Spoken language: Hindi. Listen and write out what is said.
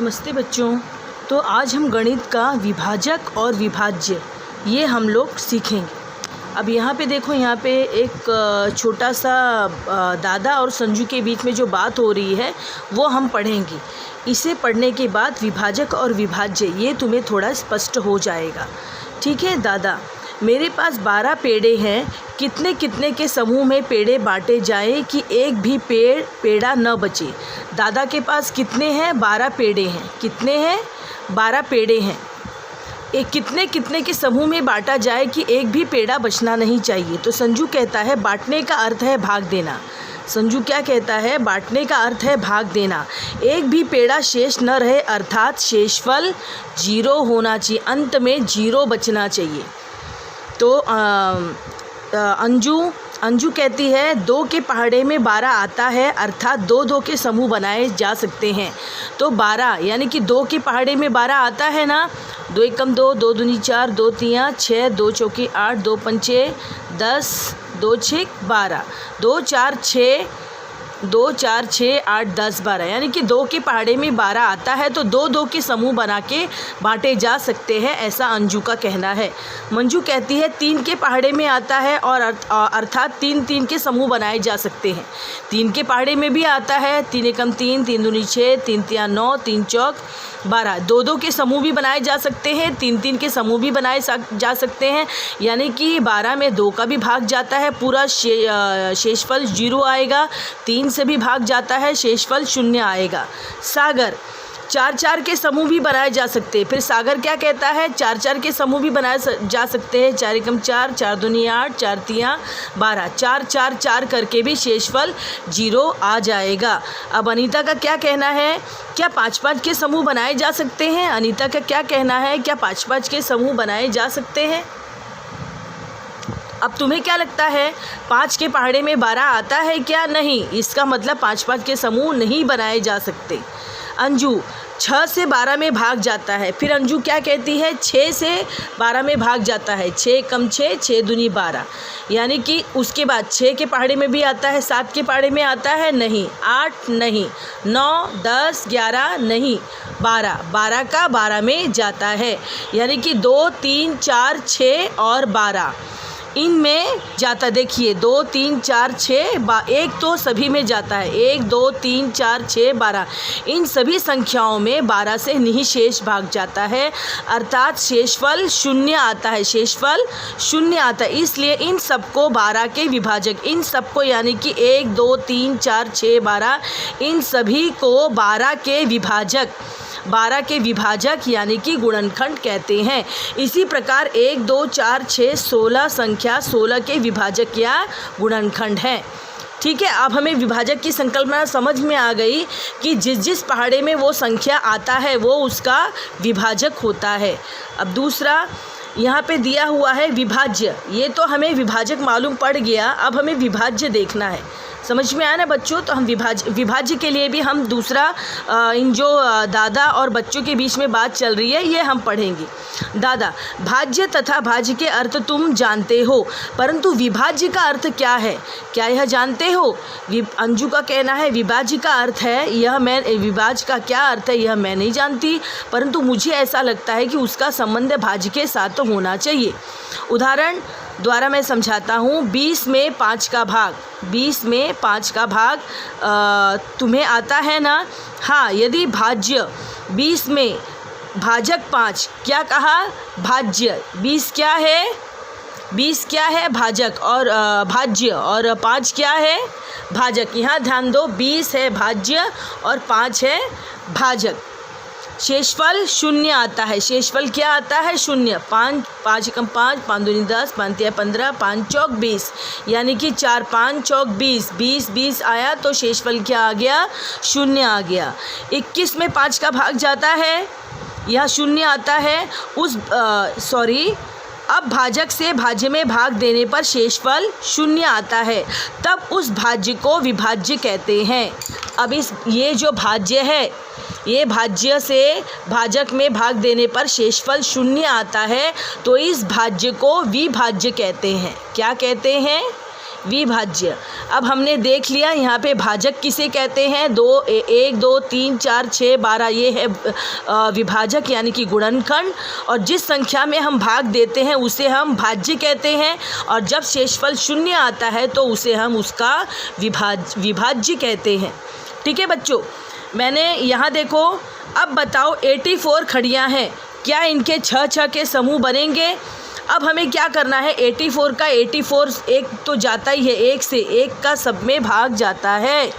नमस्ते बच्चों। तो आज हम गणित का विभाजक और विभाज्य ये हम लोग सीखेंगे। अब यहाँ पे देखो, यहाँ पे एक छोटा सा दादा और संजू के बीच में जो बात हो रही है वो हम पढ़ेंगे। इसे पढ़ने के बाद विभाजक और विभाज्य ये तुम्हें थोड़ा स्पष्ट हो जाएगा। ठीक है। दादा, मेरे पास 12 पेड़े हैं, कितने कितने के समूह में पेड़े बांटे जाएं कि एक भी पेड़ा न बचे। दादा के पास कितने हैं? 12 पेड़े हैं। कितने हैं? 12 पेड़े हैं। एक कितने कितने के समूह में बांटा जाए कि एक भी पेड़ा बचना नहीं चाहिए। तो संजू कहता है बांटने का अर्थ है भाग देना। संजू क्या कहता है? बांटने का अर्थ है भाग देना। एक भी पेड़ा शेष न रहे, अर्थात शेषफल 0 होना चाहिए, अंत में 0 बचना चाहिए। तो अंजू कहती है 2 के पहाड़े में 12 आता है, अर्थात 2-2 के समूह बनाए जा सकते हैं। तो 12 यानी कि 2 के पहाड़े में 12 आता है ना। 2 एकम 2, 2 दूनी 4, 2 तियाँ 6, 2 चौकी 8, 2 पंचे 10, 2 छेक 12, 2 4 6, 2 4 6 8 10 12 यानी कि 2 के पहाड़े में 12 आता है। तो 2-2 के समूह बना के बांटे जा सकते हैं, ऐसा अंजू का कहना है। मंजू कहती है 3 के पहाड़े में आता है और अर्थात 3-3 के समूह बनाए जा सकते हैं। 3 के पहाड़े में भी आता है। 3 एकम 3, 3 दूनी 6, 3 तियाँ 9, 3 चौक 12। 2-2 के समूह भी बनाए जा सकते हैं, 3-3 के समूह भी बनाए जा सकते हैं। यानी कि 12 में 2 का भी भाग जाता है, पूरा शेषफल 0 आएगा। 3 से भी भाग जाता है, शेषफल 0 आएगा। सागर 4-4 के समूह भी बनाए जा सकते हैं। फिर सागर क्या कहता है? 4-4 के समूह भी बनाए जा सकते हैं। 4 एकम 4, 4 दूनी 8, 4 तियाँ 12, 4-4-4 करके भी शेषफल 0 आ जाएगा। अब अनीता का क्या कहना है? क्या 5-5 के समूह बनाए जा सकते हैं? अनीता का क्या कहना है? क्या 5-5 के समूह बनाए जा सकते हैं? अब तुम्हें क्या लगता है? 5 के पहाड़े में 12 आता है क्या? नहीं। इसका मतलब 5-5 के समूह नहीं बनाए जा सकते। अंजू 6 से 12 में भाग जाता है। फिर अंजू क्या कहती है? 6 से 12 में भाग जाता है। 6 एकम 6, 6 दूनी 12 यानी कि उसके बाद 6 के पहाड़े में भी आता है। 7 के पहाड़े में आता है? नहीं। 8 नहीं। 9 10 11 नहीं। 12 का 12 में जाता है। यानी कि 2 3 4 6 और 12 इनमें जाता। देखिए 2 3 4 6 एक तो सभी में जाता है। 1 2 3 4 6 12 इन सभी संख्याओं में 12 से निःशेष भाग जाता है, अर्थात शेषफल 0 आता है। शेषफल 0 आता है। इसलिए इन सबको 12 के विभाजक, इन सबको यानी कि 1 2 3 4 6 12 इन सभी को 12 के विभाजक यानी कि गुणनखंड कहते हैं। इसी प्रकार 1 2 4 6 16 संख्या 16 के विभाजक या गुणनखंड है। ठीक है। अब हमें विभाजक की संकल्पना समझ में आ गई कि जिस पहाड़े में वो संख्या आता है वो उसका विभाजक होता है। अब दूसरा यहाँ पे दिया हुआ है विभाज्य। ये तो हमें विभाजक मालूम पड़ गया, अब हमें विभाज्य देखना है। समझ में आया ना बच्चों? तो हम विभाज्य के लिए भी हम दूसरा इन जो दादा और बच्चों के बीच में बात चल रही है ये हम पढ़ेंगे। दादा, भाज्य तथा भाज्य के अर्थ तुम जानते हो, परंतु विभाज्य का अर्थ क्या है? क्या यह जानते हो? अंजू का कहना है विभाज्य का अर्थ है विभाज्य का क्या अर्थ है यह मैं नहीं जानती, परंतु मुझे ऐसा लगता है कि उसका संबंध भाज्य के साथ तो होना चाहिए। उदाहरण द्वारा मैं समझाता हूँ। 20 में 5 का भाग, 20 में 5 का भाग तुम्हें आता है ना? हाँ। यदि भाज्य 20 में भाजक 5, क्या कहा? भाज्य 20 क्या है? 20 क्या है? भाजक और भाज्य, और 5 क्या है? भाजक। यहाँ ध्यान दो, 20 है भाज्य और 5 है भाजक। शेषफल 0 आता है। शेषफल क्या आता है? 0। 5 एकम 5, 5 दूनी 10, 5 तियाँ 15, 5 चौक 20 यानी कि 4 5 चौक 20, 20 आया तो शेषफल क्या आ गया? 0 आ गया। 21 में 5 का भाग जाता है, यह 0 आता है। अब भाजक से भाज्य में भाग देने पर शेषफल 0 आता है, तब उस भाज्य को विभाज्य कहते हैं। अब ये जो भाज्य है, ये भाज्य से भाजक में भाग देने पर शेषफल 0 आता है, तो इस भाज्य को विभाज्य कहते हैं। क्या कहते हैं? विभाज्य। अब हमने देख लिया यहाँ पे भाजक किसे कहते हैं, 1 2 3 4 6 12 ये है विभाजक यानी कि गुणनखंड। और जिस संख्या में हम भाग देते हैं उसे हम भाज्य कहते हैं, और जब शेषफल 0 आता है तो उसे हम उसका विभाज्य कहते हैं। ठीक है बच्चों, मैंने यहाँ देखो, अब बताओ 84 खड़ियाँ हैं, क्या इनके 6 के समूह बनेंगे? अब हमें क्या करना है, 84 का 84 एक तो जाता ही है, 1 से 1 का सब में भाग जाता है।